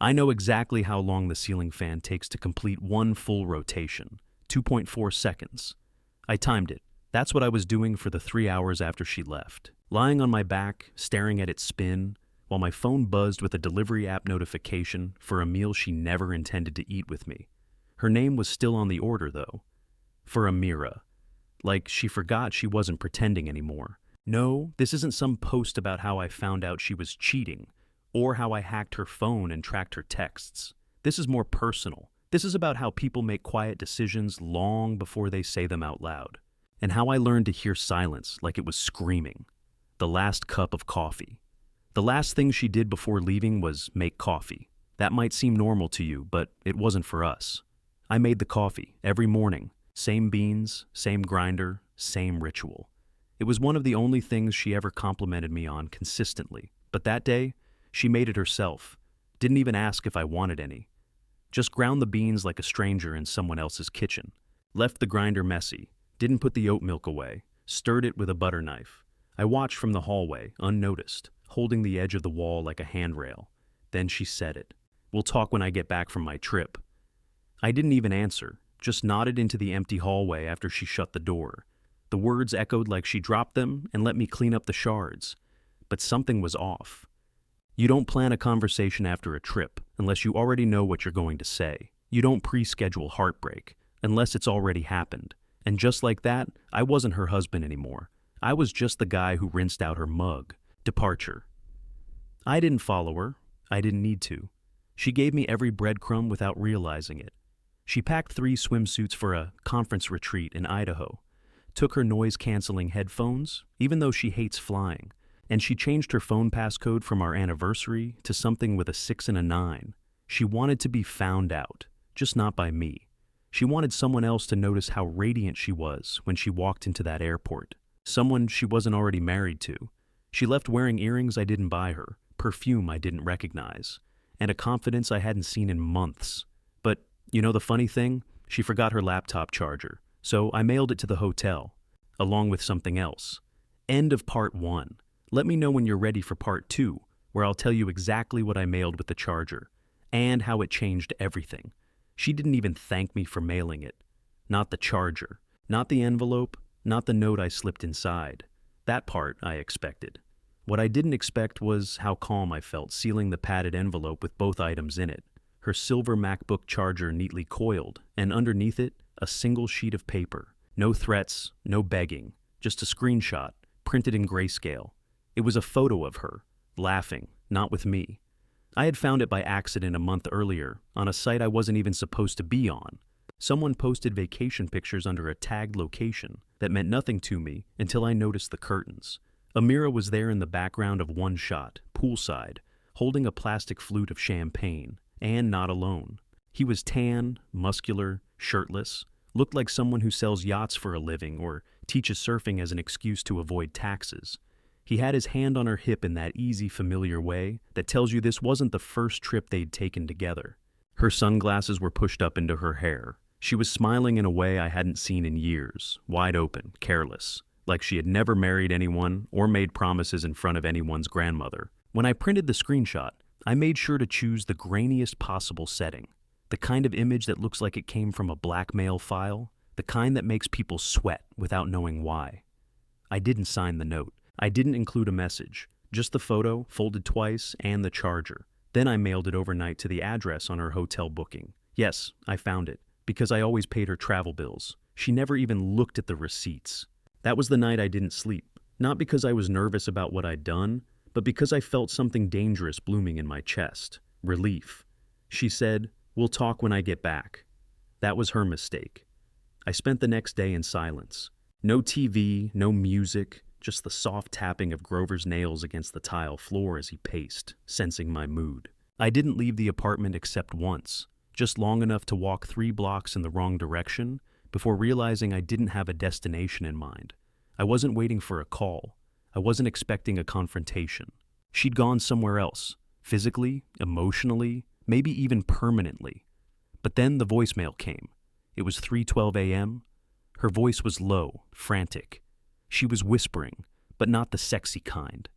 I know exactly how long the ceiling fan takes to complete one full rotation, 2.4 seconds. I timed it. That's what I was doing for the 3 hours after she left. Lying on my back, staring at it spin, while my phone buzzed with a delivery app notification for a meal she never intended to eat with me. Her name was still on the order, though. For Amira. Like she forgot she wasn't pretending anymore. No, this isn't some post about how I found out she was cheating, or how I hacked her phone and tracked her texts. This is more personal. This is about how people make quiet decisions long before they say them out loud, and how I learned to hear silence like it was screaming. The last cup of coffee. The last thing she did before leaving was make coffee. That might seem normal to you, but it wasn't for us. I made the coffee every morning. Same beans, same grinder, same ritual. It was one of the only things she ever complimented me on consistently. But that day, she made it herself. Didn't even ask if I wanted any. Just ground the beans like a stranger in someone else's kitchen. Left the grinder messy. Didn't put the oat milk away. Stirred it with a butter knife. I watched from the hallway, unnoticed, holding the edge of the wall like a handrail. Then she said it. "We'll talk when I get back from my trip." I didn't even answer, just nodded into the empty hallway after she shut the door. The words echoed like she dropped them and let me clean up the shards. But something was off. You don't plan a conversation after a trip unless you already know what you're going to say. You don't pre-schedule heartbreak unless it's already happened. And just like that, I wasn't her husband anymore. I was just the guy who rinsed out her mug. Departure. I didn't follow her. I didn't need to. She gave me every breadcrumb without realizing it. She packed 3 swimsuits for a conference retreat in Idaho, took her noise-canceling headphones, even though she hates flying, and she changed her phone passcode from our anniversary to something with a 6 and a 9. She wanted to be found out, just not by me. She wanted someone else to notice how radiant she was when she walked into that airport. Someone she wasn't already married to. She left wearing earrings I didn't buy her, perfume I didn't recognize, and a confidence I hadn't seen in months. But, you know the funny thing? She forgot her laptop charger, so I mailed it to the hotel, along with something else. End of part 1. Let me know when you're ready for part 2, where I'll tell you exactly what I mailed with the charger, and how it changed everything. She didn't even thank me for mailing it. Not the charger, not the envelope, not the note I slipped inside. That part I expected. What I didn't expect was how calm I felt sealing the padded envelope with both items in it. Her silver MacBook charger neatly coiled, and underneath it, a single sheet of paper. No threats, no begging, just a screenshot, printed in grayscale. It was a photo of her, laughing, not with me. I had found it by accident a month earlier, on a site I wasn't even supposed to be on. Someone posted vacation pictures under a tagged location that meant nothing to me until I noticed the curtains. Amira was there in the background of one shot, poolside, holding a plastic flute of champagne, and not alone. He was tan, muscular, shirtless, looked like someone who sells yachts for a living or teaches surfing as an excuse to avoid taxes. He had his hand on her hip in that easy, familiar way that tells you this wasn't the first trip they'd taken together. Her sunglasses were pushed up into her hair. She was smiling in a way I hadn't seen in years, wide open, careless, like she had never married anyone or made promises in front of anyone's grandmother. When I printed the screenshot, I made sure to choose the grainiest possible setting, the kind of image that looks like it came from a blackmail file, the kind that makes people sweat without knowing why. I didn't sign the note. I didn't include a message, just the photo, folded twice, and the charger. Then I mailed it overnight to the address on her hotel booking. Yes, I found it, because I always paid her travel bills. She never even looked at the receipts. That was the night I didn't sleep, not because I was nervous about what I'd done, but because I felt something dangerous blooming in my chest. Relief. She said, "We'll talk when I get back." That was her mistake. I spent the next day in silence. No TV, no music, just the soft tapping of Grover's nails against the tile floor as he paced, sensing my mood. I didn't leave the apartment except once, just long enough to walk 3 blocks in the wrong direction before realizing I didn't have a destination in mind. I wasn't waiting for a call. I wasn't expecting a confrontation. She'd gone somewhere else, physically, emotionally, maybe even permanently. But then the voicemail came. It was 3:12 a.m. Her voice was low, frantic. She was whispering, but not the sexy kind.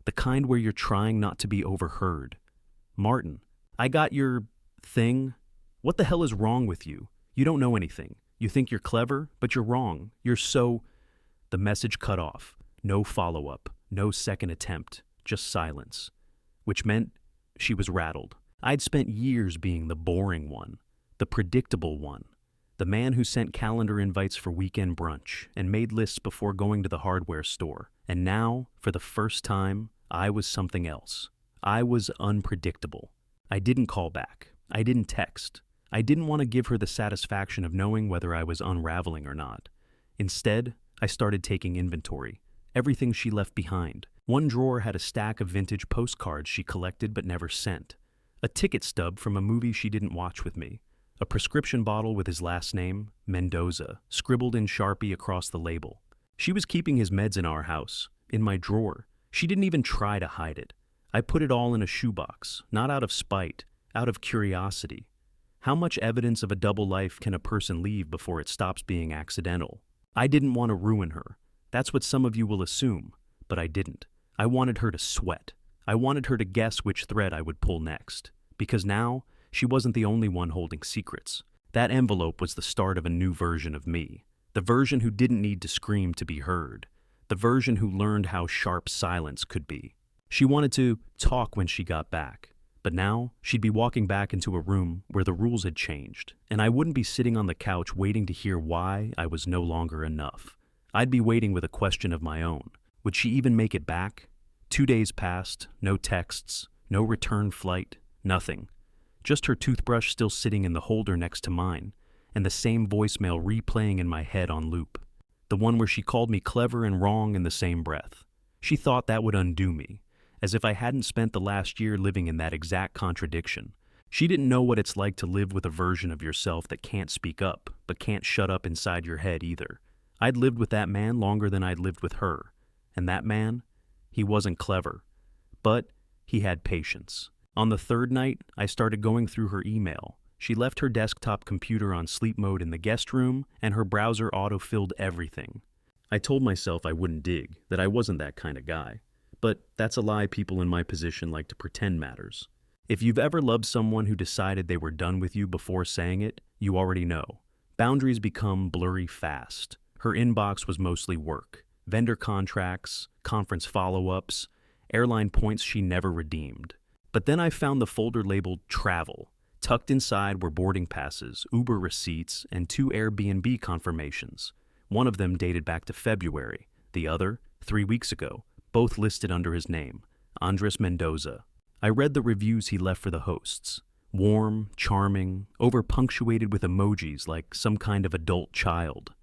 The kind where you're trying not to be overheard. "Martin, I got your thing. What the hell is wrong with you? You don't know anything. You think you're clever, but you're wrong. You're so... The message cut off. No follow-up. No second attempt. Just silence. Which meant she was rattled. I'd spent years being the boring one. The predictable one. The man who sent calendar invites for weekend brunch and made lists before going to the hardware store. And now, for the first time, I was something else. I was unpredictable. I didn't call back. I didn't text. I didn't want to give her the satisfaction of knowing whether I was unraveling or not. Instead, I started taking inventory. Everything she left behind. One drawer had a stack of vintage postcards she collected but never sent. A ticket stub from a movie she didn't watch with me. A prescription bottle with his last name, Mendoza, scribbled in Sharpie across the label. She was keeping his meds in our house, in my drawer. She didn't even try to hide it. I put it all in a shoebox, not out of spite, out of curiosity. How much evidence of a double life can a person leave before it stops being accidental? I didn't want to ruin her. That's what some of you will assume, but I didn't. I wanted her to sweat. I wanted her to guess which thread I would pull next. Because now, she wasn't the only one holding secrets. That envelope was the start of a new version of me. The version who didn't need to scream to be heard. The version who learned how sharp silence could be. She wanted to talk when she got back. But now, she'd be walking back into a room where the rules had changed, and I wouldn't be sitting on the couch waiting to hear why I was no longer enough. I'd be waiting with a question of my own. Would she even make it back? 2 days passed, no texts, no return flight, nothing. Just her toothbrush still sitting in the holder next to mine, and the same voicemail replaying in my head on loop. The one where she called me clever and wrong in the same breath. She thought that would undo me, as if I hadn't spent the last year living in that exact contradiction. She didn't know what it's like to live with a version of yourself that can't speak up, but can't shut up inside your head either. I'd lived with that man longer than I'd lived with her, and that man, he wasn't clever, but he had patience. On the third night, I started going through her email. She left her desktop computer on sleep mode in the guest room, and her browser auto-filled everything. I told myself I wouldn't dig, that I wasn't that kind of guy. But that's a lie people in my position like to pretend matters. If you've ever loved someone who decided they were done with you before saying it, you already know. Boundaries become blurry fast. Her inbox was mostly work, vendor contracts, conference follow-ups, airline points she never redeemed. But then I found the folder labeled travel. Tucked inside were boarding passes, Uber receipts, and 2 Airbnb confirmations. One of them dated back to February, the other 3 weeks ago. Both listed under his name, Andres Mendoza. I read the reviews he left for the hosts. Warm, charming, over-punctuated with emojis like some kind of adult child.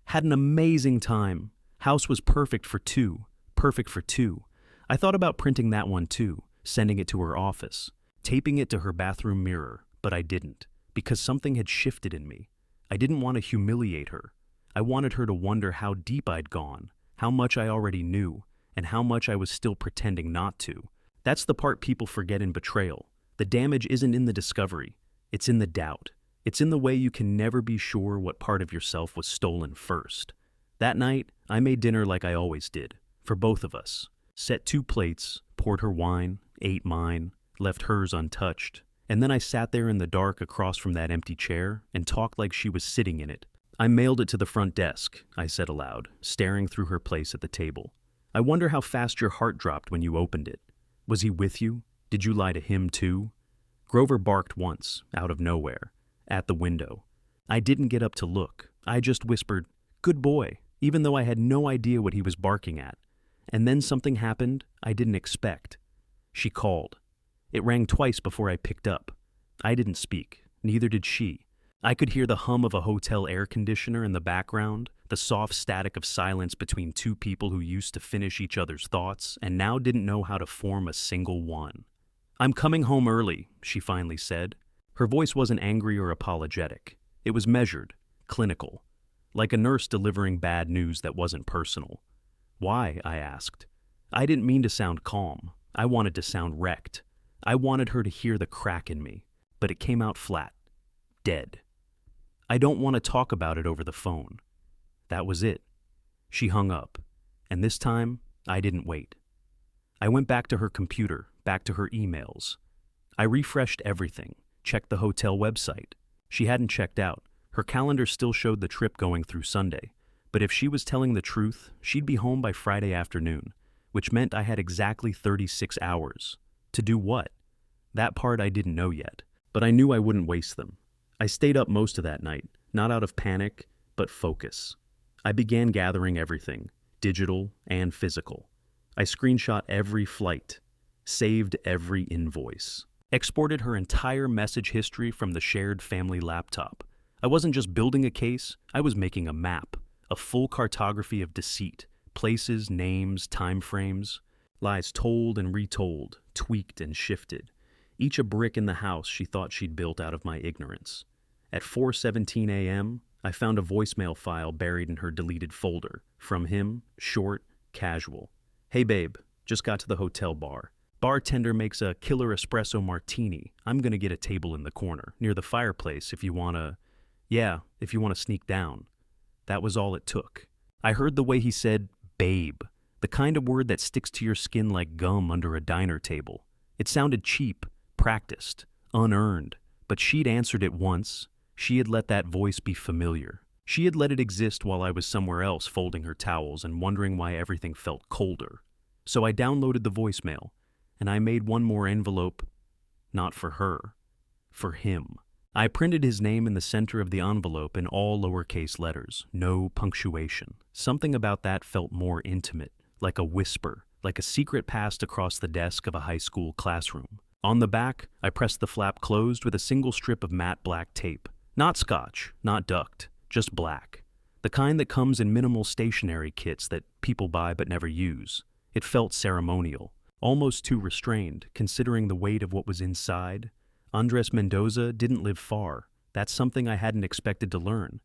Had an amazing time. House was perfect for two. Perfect for two. I thought about printing that one too, sending it to her office, taping it to her bathroom mirror, but I didn't, because something had shifted in me. I didn't want to humiliate her. I wanted her to wonder how deep I'd gone, how much I already knew, and how much I was still pretending not to. That's the part people forget in betrayal. The damage isn't in the discovery. It's in the doubt. It's in the way you can never be sure what part of yourself was stolen first. That night, I made dinner like I always did, for both of us. Set 2 plates, poured her wine, ate mine, left hers untouched. And then I sat there in the dark across from that empty chair and talked like she was sitting in it. I mailed it to the front desk, I said aloud, staring through her place at the table. I wonder how fast your heart dropped when you opened it. Was he with you? Did you lie to him too? Grover barked once, out of nowhere, at the window. I didn't get up to look. I just whispered, "Good boy," even though I had no idea what he was barking at. And then something happened I didn't expect. She called. It rang twice before I picked up. I didn't speak, neither did she. I could hear the hum of a hotel air conditioner in the background, the soft static of silence between 2 people who used to finish each other's thoughts and now didn't know how to form a single one. "I'm coming home early," she finally said. Her voice wasn't angry or apologetic. It was measured, clinical, like a nurse delivering bad news that wasn't personal. "Why?" I asked. I didn't mean to sound calm. I wanted to sound wrecked. I wanted her to hear the crack in me, but it came out flat, dead. "I don't want to talk about it over the phone." That was it. She hung up, and this time, I didn't wait. I went back to her computer, back to her emails. I refreshed everything, checked the hotel website. She hadn't checked out. Her calendar still showed the trip going through Sunday. But if she was telling the truth, she'd be home by Friday afternoon, which meant I had exactly 36 hours. To do what? That part I didn't know yet, but I knew I wouldn't waste them. I stayed up most of that night, not out of panic, but focus. I began gathering everything, digital and physical. I screenshot every flight, saved every invoice, exported her entire message history from the shared family laptop. I wasn't just building a case, I was making a map, a full cartography of deceit, places, names, time frames, lies told and retold, tweaked and shifted. Each a brick in the house she thought she'd built out of my ignorance. At 4:17 a.m., I found a voicemail file buried in her deleted folder. From him, short, casual. Hey babe, just got to the hotel bar. Bartender makes a killer espresso martini. I'm gonna get a table in the corner, near the fireplace if you wanna sneak down. That was all it took. I heard the way he said, babe, the kind of word that sticks to your skin like gum under a diner table. It sounded cheap, practiced, unearned, but she'd answered it once. She had let that voice be familiar. She had let it exist while I was somewhere else folding her towels and wondering why everything felt colder. So I downloaded the voicemail, and I made one more envelope, not for her, for him. I printed his name in the center of the envelope in all lowercase letters, no punctuation. Something about that felt more intimate, like a whisper, like a secret passed across the desk of a high school classroom. On the back, I pressed the flap closed with a single strip of matte black tape. Not scotch, not duct, just black. The kind that comes in minimal stationery kits that people buy but never use. It felt ceremonial, almost too restrained, considering the weight of what was inside. Andres Mendoza didn't live far. That's something I hadn't expected to learn.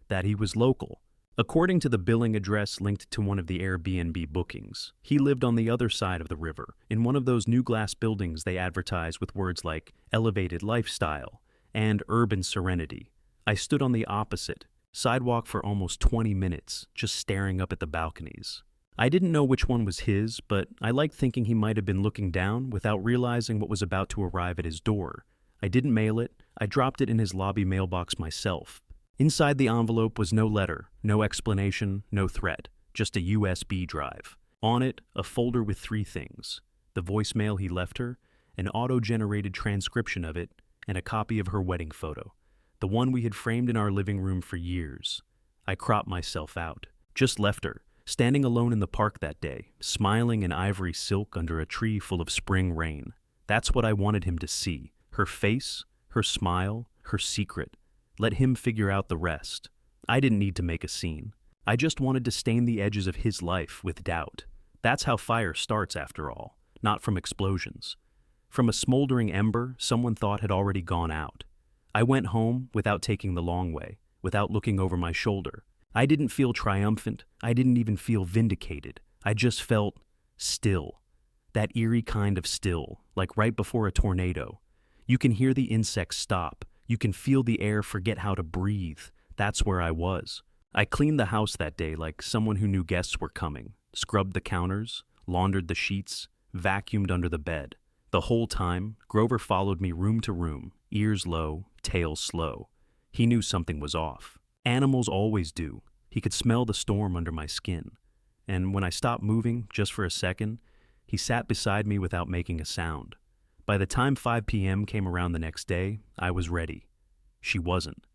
That he was local. According to the billing address linked to one of the Airbnb bookings, he lived on the other side of the river, in one of those new glass buildings they advertise with words like elevated lifestyle and urban serenity. I stood on the opposite sidewalk for almost 20 minutes, just staring up at the balconies. I didn't know which one was his, but I liked thinking he might have been looking down without realizing what was about to arrive at his door. I didn't mail it, I dropped it in his lobby mailbox myself. Inside the envelope was no letter, no explanation, no threat, just a USB drive. On it, a folder with 3 things: the voicemail he left her, an auto-generated transcription of it, and a copy of her wedding photo, the one we had framed in our living room for years. I cropped myself out, just left her, standing alone in the park that day, smiling in ivory silk under a tree full of spring rain. That's what I wanted him to see. Her face, her smile, her secret. Let him figure out the rest. I didn't need to make a scene. I just wanted to stain the edges of his life with doubt. That's how fire starts, after all, not from explosions. From a smoldering ember someone thought had already gone out. I went home without taking the long way, without looking over my shoulder. I didn't feel triumphant. I didn't even feel vindicated. I just felt still. That eerie kind of still, like right before a tornado. You can hear the insects stop. You can feel the air forget how to breathe. That's where I was. I cleaned the house that day like someone who knew guests were coming. Scrubbed the counters, laundered the sheets, vacuumed under the bed. The whole time, Grover followed me room to room, ears low, tail slow. He knew something was off. Animals always do. He could smell the storm under my skin. And when I stopped moving, just for a second, he sat beside me without making a sound. By the time 5 p.m. came around the next day, I was ready. She wasn't.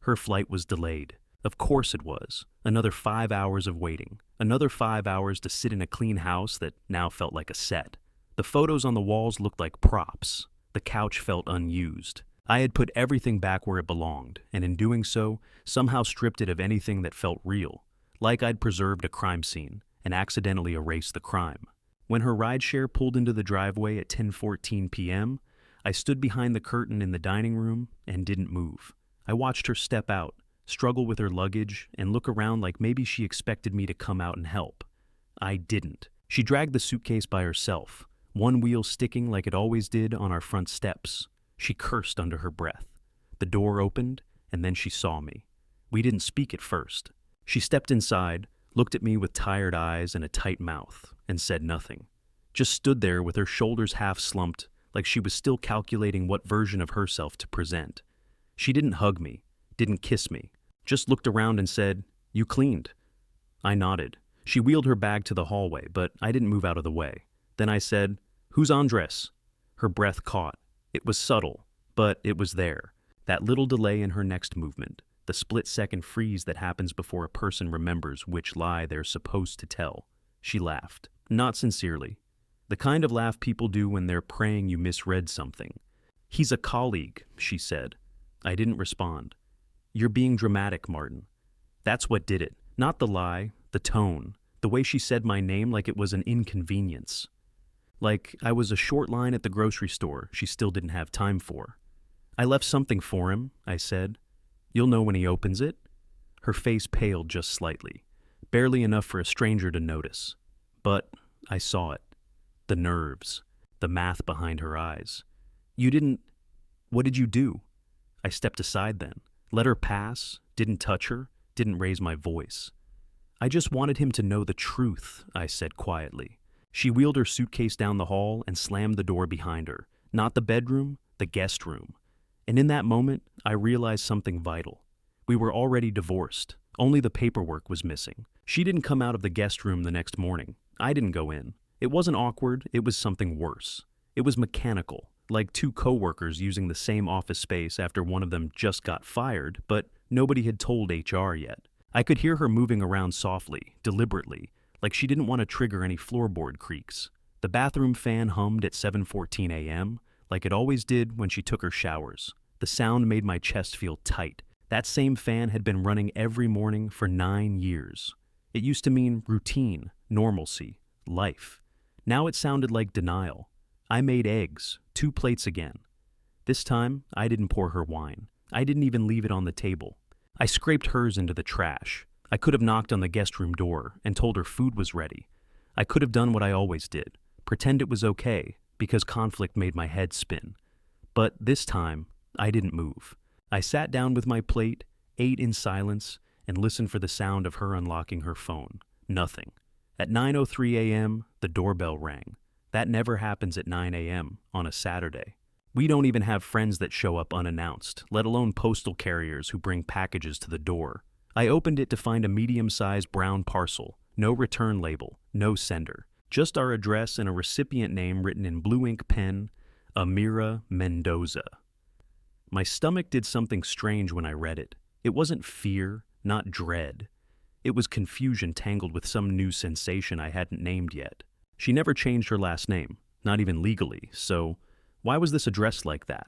Her flight was delayed. Of course it was. Another 5 hours of waiting. Another 5 hours to sit in a clean house that now felt like a set. The photos on the walls looked like props. The couch felt unused. I had put everything back where it belonged, and in doing so, somehow stripped it of anything that felt real, like I'd preserved a crime scene and accidentally erased the crime. When her rideshare pulled into the driveway at 10:14 p.m., I stood behind the curtain in the dining room and didn't move. I watched her step out, struggle with her luggage, and look around like maybe she expected me to come out and help. I didn't. She dragged the suitcase by herself, one wheel sticking like it always did on our front steps. She cursed under her breath. The door opened, and then she saw me. We didn't speak at first. She stepped inside, looked at me with tired eyes and a tight mouth, and said nothing. Just stood there with her shoulders half slumped, like she was still calculating what version of herself to present. She didn't hug me, didn't kiss me, just looked around and said, "You cleaned." I nodded. She wheeled her bag to the hallway, but I didn't move out of the way. Then I said, "Who's Andres?" Her breath caught. It was subtle, but it was there. That little delay in her next movement, the split-second freeze that happens before a person remembers which lie they're supposed to tell. She laughed. Not sincerely. The kind of laugh people do when they're praying you misread something. "He's a colleague," she said. I didn't respond. "You're being dramatic, Martin." That's what did it. Not the lie, the tone, the way she said my name like it was an inconvenience. Like I was a short line at the grocery store she still didn't have time for. "I left something for him," I said. "You'll know when he opens it." Her face paled just slightly, barely enough for a stranger to notice. But I saw it. The nerves, the math behind her eyes. "You didn't... What did you do?" I stepped aside then, let her pass, didn't touch her, didn't raise my voice. "I just wanted him to know the truth," I said quietly. She wheeled her suitcase down the hall and slammed the door behind her. Not the bedroom, the guest room. And in that moment, I realized something vital. We were already divorced. Only the paperwork was missing. She didn't come out of the guest room the next morning. I didn't go in. It wasn't awkward, it was something worse. It was mechanical, like two coworkers using the same office space after one of them just got fired, but nobody had told HR yet. I could hear her moving around softly, deliberately, like she didn't want to trigger any floorboard creaks. The bathroom fan hummed at 7:14 a.m., like it always did when she took her showers. The sound made my chest feel tight. That same fan had been running every morning for 9 years. It used to mean routine, normalcy, life. Now it sounded like denial. I made eggs, 2 plates again. This time, I didn't pour her wine. I didn't even leave it on the table. I scraped hers into the trash. I could have knocked on the guest room door and told her food was ready. I could have done what I always did, pretend it was okay, because conflict made my head spin. But this time, I didn't move. I sat down with my plate, ate in silence, and listened for the sound of her unlocking her phone. Nothing. At 9:03 a.m., the doorbell rang. That never happens at 9 a.m. on a Saturday. We don't even have friends that show up unannounced, let alone postal carriers who bring packages to the door. I opened it to find a medium-sized brown parcel, no return label, no sender. Just our address and a recipient name written in blue ink pen, Amira Mendoza. My stomach did something strange when I read it. It wasn't fear, not dread. It was confusion tangled with some new sensation I hadn't named yet. She never changed her last name, not even legally, so why was this addressed like that?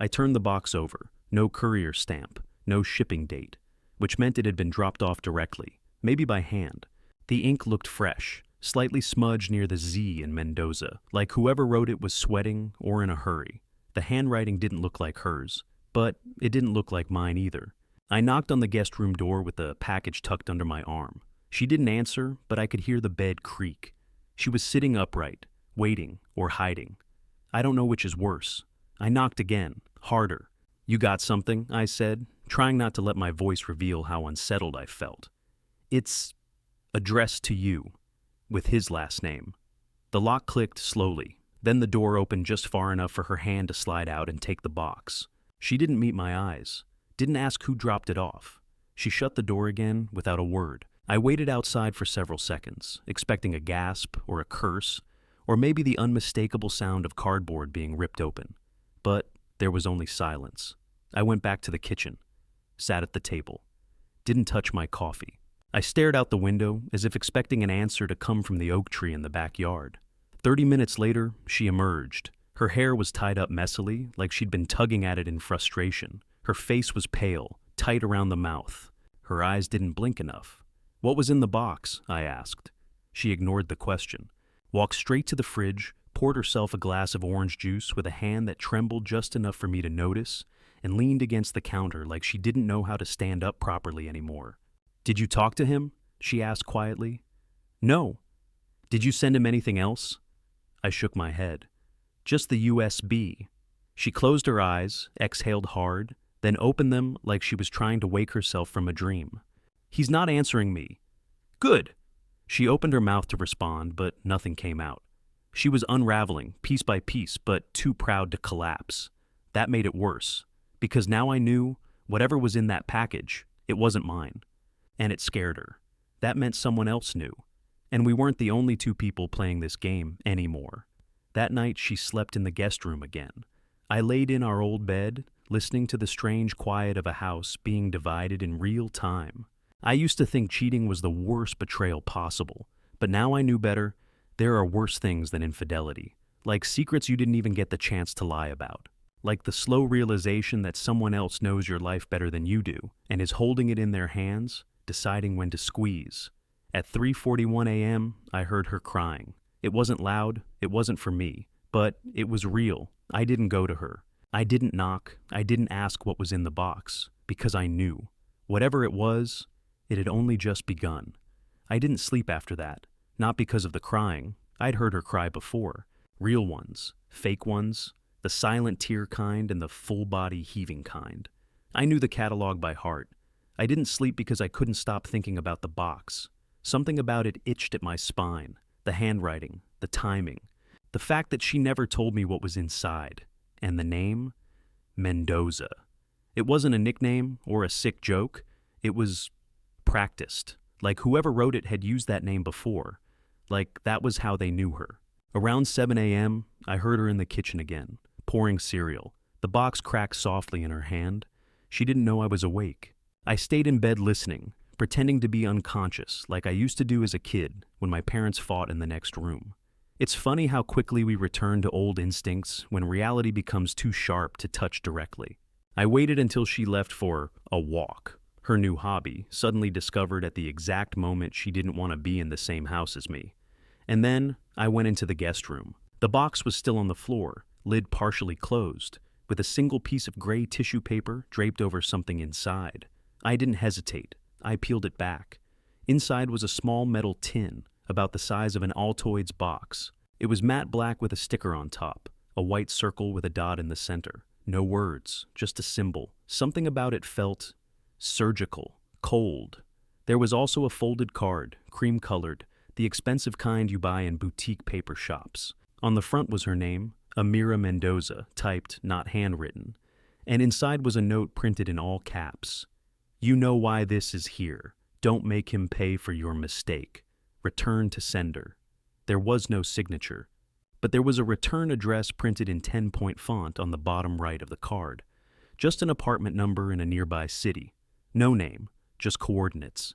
I turned the box over. No courier stamp, no shipping date, which meant it had been dropped off directly, maybe by hand. The ink looked fresh, slightly smudged near the Z in Mendoza, like whoever wrote it was sweating or in a hurry. The handwriting didn't look like hers, but it didn't look like mine either. I knocked on the guest room door with the package tucked under my arm. She didn't answer, but I could hear the bed creak. She was sitting upright, waiting or hiding. I don't know which is worse. I knocked again, harder. "You got something?" I said, trying not to let my voice reveal how unsettled I felt. "It's addressed to you, with his last name." The lock clicked slowly. Then the door opened just far enough for her hand to slide out and take the box. She didn't meet my eyes, didn't ask who dropped it off. She shut the door again without a word. I waited outside for several seconds, expecting a gasp or a curse, or maybe the unmistakable sound of cardboard being ripped open. But there was only silence. I went back to the kitchen, sat at the table, didn't touch my coffee. I stared out the window as if expecting an answer to come from the oak tree in the backyard. 30 minutes later, she emerged. Her hair was tied up messily, like she'd been tugging at it in frustration. Her face was pale, tight around the mouth. Her eyes didn't blink enough. "What was in the box?" I asked. She ignored the question, walked straight to the fridge, poured herself a glass of orange juice with a hand that trembled just enough for me to notice, and leaned against the counter like she didn't know how to stand up properly anymore. "Did you talk to him?" she asked quietly. "No." "Did you send him anything else?" I shook my head. "Just the USB." She closed her eyes, exhaled hard, then opened them like she was trying to wake herself from a dream. "He's not answering me." "Good." She opened her mouth to respond, but nothing came out. She was unraveling, piece by piece, but too proud to collapse. That made it worse, because now I knew whatever was in that package, it wasn't mine. And it scared her. That meant someone else knew. And we weren't the only two people playing this game anymore. That night, she slept in the guest room again. I laid in our old bed, listening to the strange quiet of a house being divided in real time. I used to think cheating was the worst betrayal possible, but now I knew better. There are worse things than infidelity, like secrets you didn't even get the chance to lie about, like the slow realization that someone else knows your life better than you do and is holding it in their hands, deciding when to squeeze. At 3:41 a.m., I heard her crying. It wasn't loud, it wasn't for me, but it was real. I didn't go to her. I didn't knock, I didn't ask what was in the box, because I knew. Whatever it was, it had only just begun. I didn't sleep after that, not because of the crying. I'd heard her cry before. Real ones, fake ones, the silent tear kind and the full-body heaving kind. I knew the catalog by heart. I didn't sleep because I couldn't stop thinking about the box. Something about it itched at my spine. The handwriting, the timing, the fact that she never told me what was inside. And the name? Mendoza. It wasn't a nickname or a sick joke. It was practiced. Like whoever wrote it had used that name before. Like that was how they knew her. Around 7 a.m., I heard her in the kitchen again, pouring cereal. The box cracked softly in her hand. She didn't know I was awake. I stayed in bed listening, pretending to be unconscious like I used to do as a kid when my parents fought in the next room. It's funny how quickly we return to old instincts when reality becomes too sharp to touch directly. I waited until she left for a walk, her new hobby, suddenly discovered at the exact moment she didn't want to be in the same house as me. And then I went into the guest room. The box was still on the floor, lid partially closed, with a single piece of gray tissue paper draped over something inside. I didn't hesitate. I peeled it back. Inside was a small metal tin, about the size of an Altoids box. It was matte black with a sticker on top, a white circle with a dot in the center. No words, just a symbol. Something about it felt surgical, cold. There was also a folded card, cream-colored, the expensive kind you buy in boutique paper shops. On the front was her name, Amira Mendoza, typed, not handwritten. And inside was a note printed in all caps. You know why this is here. Don't make him pay for your mistake. Return to sender. There was no signature, but there was a return address printed in 10-point font on the bottom right of the card. Just an apartment number in a nearby city. No name, just coordinates.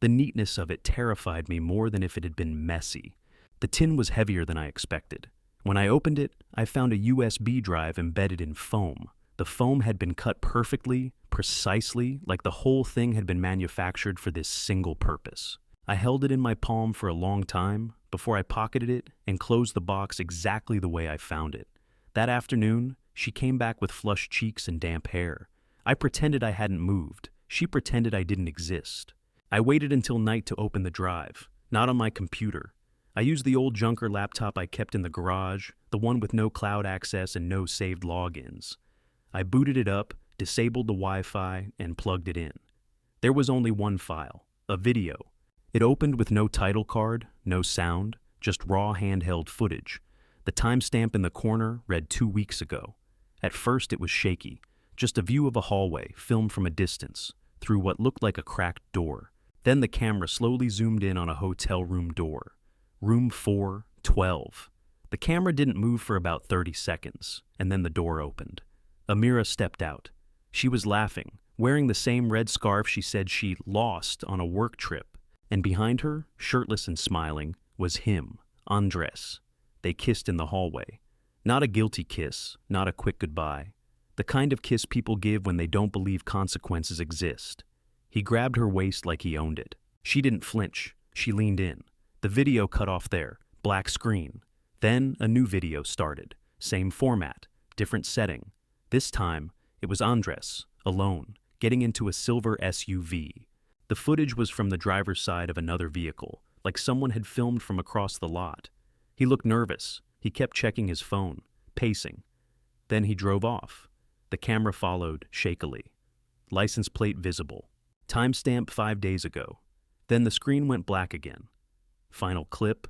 The neatness of it terrified me more than if it had been messy. The tin was heavier than I expected. When I opened it, I found a USB drive embedded in foam. The foam had been cut perfectly, precisely, like the whole thing had been manufactured for this single purpose. I held it in my palm for a long time before I pocketed it and closed the box exactly the way I found it. That afternoon, she came back with flushed cheeks and damp hair. I pretended I hadn't moved. She pretended I didn't exist. I waited until night to open the drive, not on my computer. I used the old junker laptop I kept in the garage, the one with no cloud access and no saved logins. I booted it up, disabled the Wi-Fi, and plugged it in. There was only one file, a video. It opened with no title card, no sound, just raw handheld footage. The timestamp in the corner read 2 weeks ago. At first it was shaky, just a view of a hallway filmed from a distance, through what looked like a cracked door. Then the camera slowly zoomed in on a hotel room door. Room 412. The camera didn't move for about 30 seconds, and then the door opened. Amira stepped out. She was laughing, wearing the same red scarf she said she lost on a work trip. And behind her, shirtless and smiling, was him, Andres. They kissed in the hallway. Not a guilty kiss, not a quick goodbye. The kind of kiss people give when they don't believe consequences exist. He grabbed her waist like he owned it. She didn't flinch. She leaned in. The video cut off there, black screen. Then a new video started. Same format, different setting. This time, it was Andres, alone, getting into a silver SUV. The footage was from the driver's side of another vehicle, like someone had filmed from across the lot. He looked nervous. He kept checking his phone, pacing. Then he drove off. The camera followed, shakily. License plate visible. Timestamp 5 days ago. Then the screen went black again. Final clip.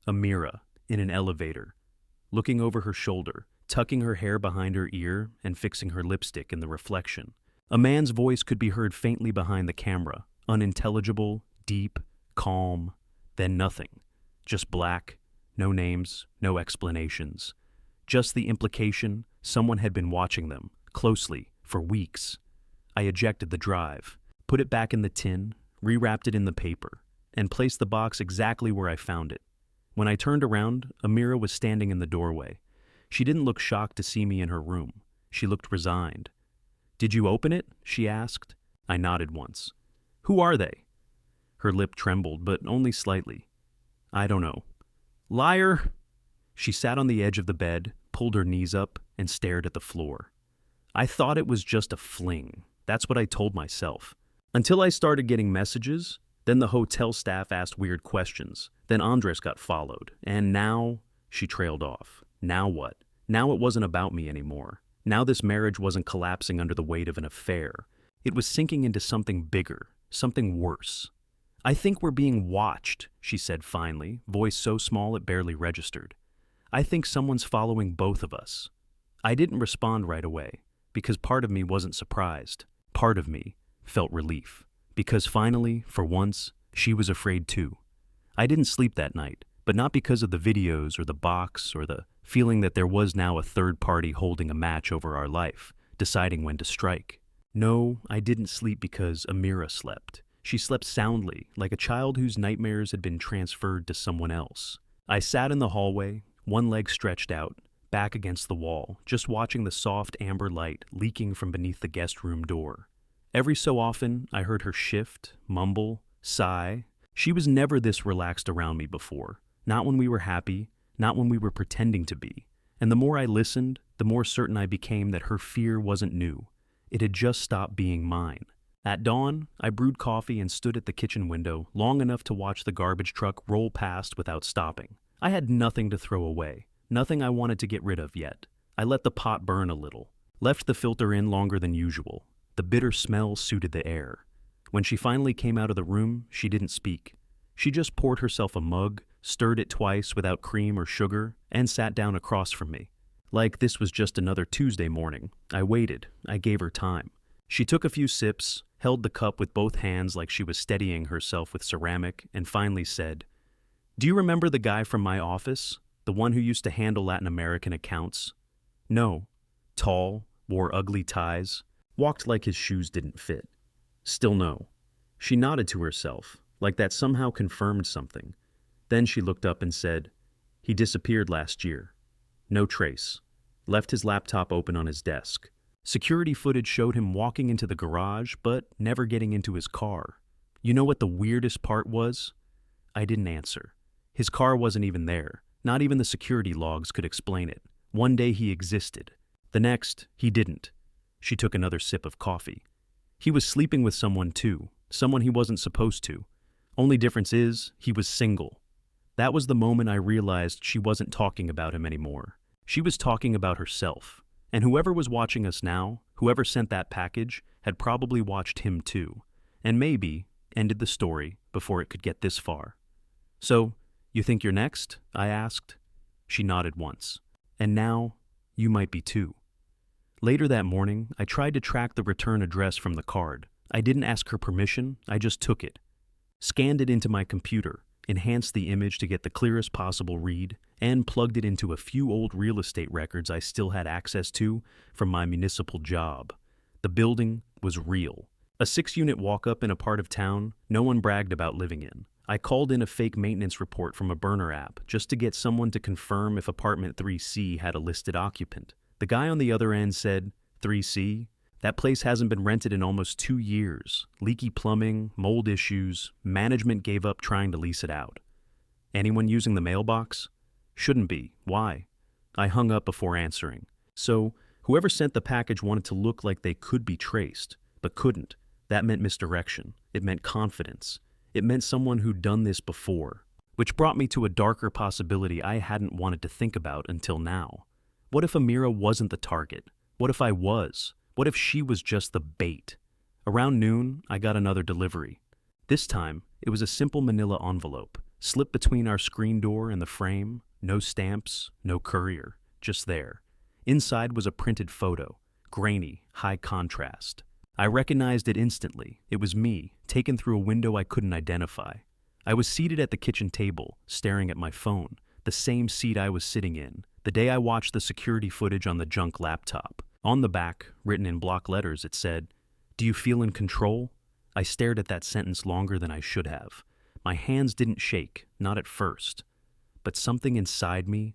Amira, in an elevator, looking over her shoulder, tucking her hair behind her ear and fixing her lipstick in the reflection. A man's voice could be heard faintly behind the camera, unintelligible, deep, calm, then nothing. Just black, no names, no explanations. Just the implication someone had been watching them, closely, for weeks. I ejected the drive, put it back in the tin, rewrapped it in the paper, and placed the box exactly where I found it. When I turned around, Amira was standing in the doorway. She didn't look shocked to see me in her room. She looked resigned. "Did you open it?" she asked. I nodded once. "Who are they?" Her lip trembled, but only slightly. "I don't know." "Liar!" She sat on the edge of the bed, pulled her knees up, and stared at the floor. I thought it was just a fling. That's what I told myself. Until I started getting messages, then the hotel staff asked weird questions, then Andres got followed, and now, she trailed off. Now what? Now it wasn't about me anymore. Now this marriage wasn't collapsing under the weight of an affair. It was sinking into something bigger, something worse. "I think we're being watched," she said finally, voice so small it barely registered. "I think someone's following both of us." I didn't respond right away, because part of me wasn't surprised. Part of me felt relief, because finally, for once, she was afraid too. I didn't sleep that night, but not because of the videos or the box or the feeling that there was now a third party holding a match over our life, deciding when to strike. No, I didn't sleep because Amira slept. She slept soundly, like a child whose nightmares had been transferred to someone else. I sat in the hallway, one leg stretched out, back against the wall, just watching the soft amber light leaking from beneath the guest room door. Every so often, I heard her shift, mumble, sigh. She was never this relaxed around me before. Not when we were happy, not when we were pretending to be. And the more I listened, the more certain I became that her fear wasn't new. It had just stopped being mine. At dawn, I brewed coffee and stood at the kitchen window long enough to watch the garbage truck roll past without stopping. I had nothing to throw away, nothing I wanted to get rid of yet. I let the pot burn a little, left the filter in longer than usual. The bitter smell suited the air. When she finally came out of the room, she didn't speak. She just poured herself a mug, stirred it twice without cream or sugar, and sat down across from me. Like this was just another Tuesday morning. I waited. I gave her time. She took a few sips, held the cup with both hands like she was steadying herself with ceramic, and finally said, "Do you remember the guy from my office? The one who used to handle Latin American accounts?" "No." Tall, wore ugly ties, walked like his shoes didn't fit. Still no. She nodded to herself, like that somehow confirmed something. Then she looked up and said, "He disappeared last year. No trace. Left his laptop open on his desk. Security footage showed him walking into the garage, but never getting into his car. You know what the weirdest part was?" I didn't answer. His car wasn't even there. Not even the security logs could explain it. One day he existed. The next, he didn't. She took another sip of coffee. He was sleeping with someone too, someone he wasn't supposed to. Only difference is, he was single. That was the moment I realized she wasn't talking about him anymore. She was talking about herself. And whoever was watching us now, whoever sent that package, had probably watched him too. And maybe ended the story before it could get this far. "So, you think you're next?" I asked. She nodded once. "And now, you might be too." Later that morning, I tried to track the return address from the card. I didn't ask her permission, I just took it. Scanned it into my computer, enhanced the image to get the clearest possible read, and plugged it into a few old real estate records I still had access to from my municipal job. The building was real. A 6-unit walk-up in a part of town no one bragged about living in. I called in a fake maintenance report from a burner app just to get someone to confirm if apartment 3C had a listed occupant. The guy on the other end said, "3C? That place hasn't been rented in almost 2 years. Leaky plumbing, mold issues, management gave up trying to lease it out." "Anyone using the mailbox?" "Shouldn't be. Why?" I hung up before answering. So, whoever sent the package wanted to look like they could be traced, but couldn't. That meant misdirection. It meant confidence. It meant someone who'd done this before. Which brought me to a darker possibility I hadn't wanted to think about until now. What if Amira wasn't the target? What if I was? What if she was just the bait? Around noon, I got another delivery. This time, it was a simple manila envelope, slipped between our screen door and the frame, No stamps, no courier, just there. Inside was a printed photo, grainy, high contrast. I recognized it instantly. It was me, taken through a window I couldn't identify. I was seated at the kitchen table, staring at my phone, the same seat I was sitting in, the day I watched the security footage on the junk laptop. On the back, written in block letters, it said, "Do you feel in control?" I stared at that sentence longer than I should have. My hands didn't shake, not at first. But something inside me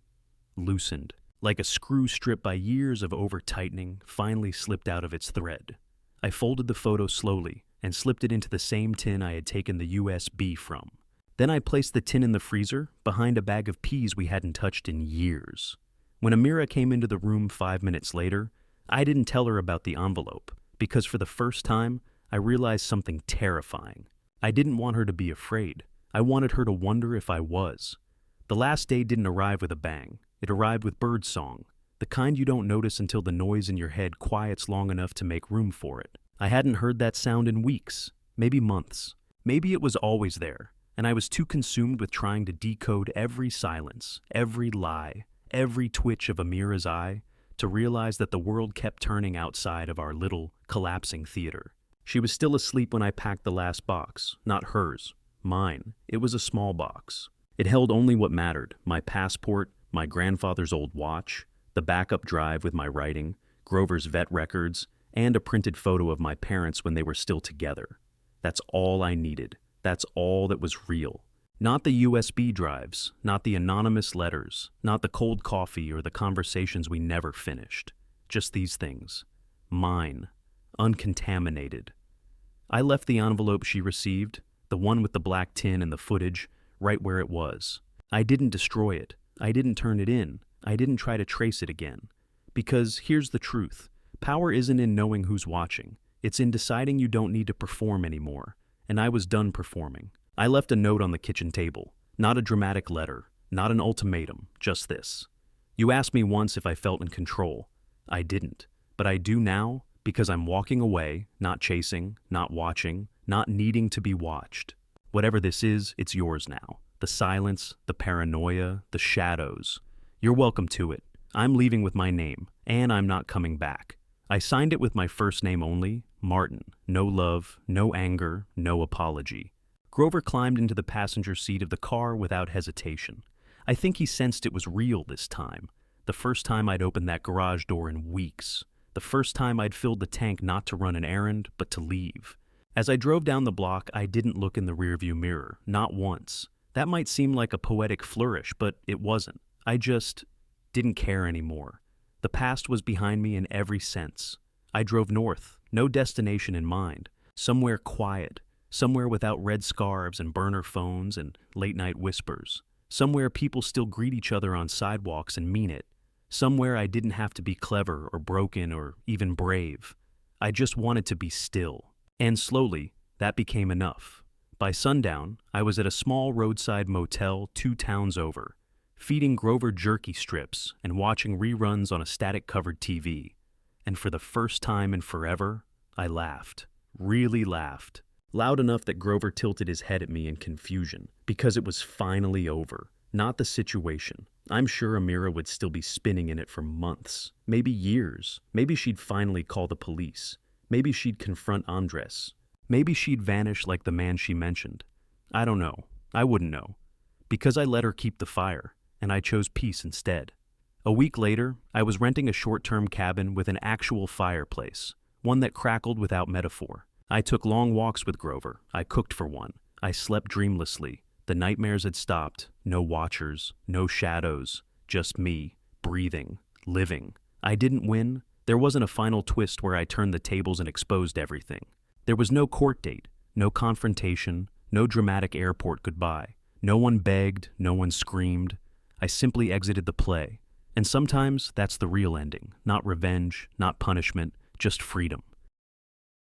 loosened, like a screw stripped by years of over-tightening finally slipped out of its thread. I folded the photo slowly and slipped it into the same tin I had taken the USB from. Then I placed the tin in the freezer behind a bag of peas we hadn't touched in years. When Amira came into the room 5 minutes later, I didn't tell her about the envelope, because for the first time, I realized something terrifying. I didn't want her to be afraid. I wanted her to wonder if I was. The last day didn't arrive with a bang. It arrived with birdsong, the kind you don't notice until the noise in your head quiets long enough to make room for it. I hadn't heard that sound in weeks, maybe months. Maybe it was always there, and I was too consumed with trying to decode every silence, every lie, every twitch of Amira's eye, to realize that the world kept turning outside of our little, collapsing theater. She was still asleep when I packed the last box, not hers, mine. It was a small box. It held only what mattered: my passport, my grandfather's old watch, the backup drive with my writing, Grover's vet records, and a printed photo of my parents when they were still together. That's all I needed. That's all that was real. Not the USB drives, not the anonymous letters, not the cold coffee or the conversations we never finished. Just these things. Mine. Uncontaminated. I left the envelope she received, the one with the black tin and the footage, right where it was. I didn't destroy it. I didn't turn it in. I didn't try to trace it again. Because here's the truth. Power isn't in knowing who's watching. It's in deciding you don't need to perform anymore. And I was done performing. I left a note on the kitchen table. Not a dramatic letter. Not an ultimatum. Just this. You asked me once if I felt in control. I didn't. But I do now, because I'm walking away, not chasing, not watching, not needing to be watched. Whatever this is, it's yours now. The silence, the paranoia, the shadows. You're welcome to it. I'm leaving with my name, and I'm not coming back. I signed it with my first name only, Martin. No love, no anger, no apology. Grover climbed into the passenger seat of the car without hesitation. I think he sensed it was real this time. The first time I'd opened that garage door in weeks. The first time I'd filled the tank not to run an errand, but to leave. As I drove down the block, I didn't look in the rearview mirror, not once. That might seem like a poetic flourish, but it wasn't. I just didn't care anymore. The past was behind me in every sense. I drove north, no destination in mind. Somewhere quiet, somewhere without red scarves and burner phones and late-night whispers. Somewhere people still greet each other on sidewalks and mean it. Somewhere I didn't have to be clever or broken or even brave. I just wanted to be still. And slowly, that became enough. By sundown, I was at a small roadside motel 2 towns over, feeding Grover jerky strips and watching reruns on a static-covered TV. And for the first time in forever, I laughed. Really laughed. Loud enough that Grover tilted his head at me in confusion, because it was finally over. Not the situation. I'm sure Amira would still be spinning in it for months, maybe years. Maybe she'd finally call the police. Maybe she'd confront Andres. Maybe she'd vanish like the man she mentioned. I don't know. I wouldn't know. Because I let her keep the fire, and I chose peace instead. A week later, I was renting a short-term cabin with an actual fireplace, one that crackled without metaphor. I took long walks with Grover. I cooked for one. I slept dreamlessly. The nightmares had stopped. No watchers, no shadows, just me, breathing, living. I didn't win. There wasn't a final twist where I turned the tables and exposed everything. There was no court date, no confrontation, no dramatic airport goodbye. No one begged, no one screamed. I simply exited the play. And sometimes that's the real ending. Not revenge, not punishment, just freedom.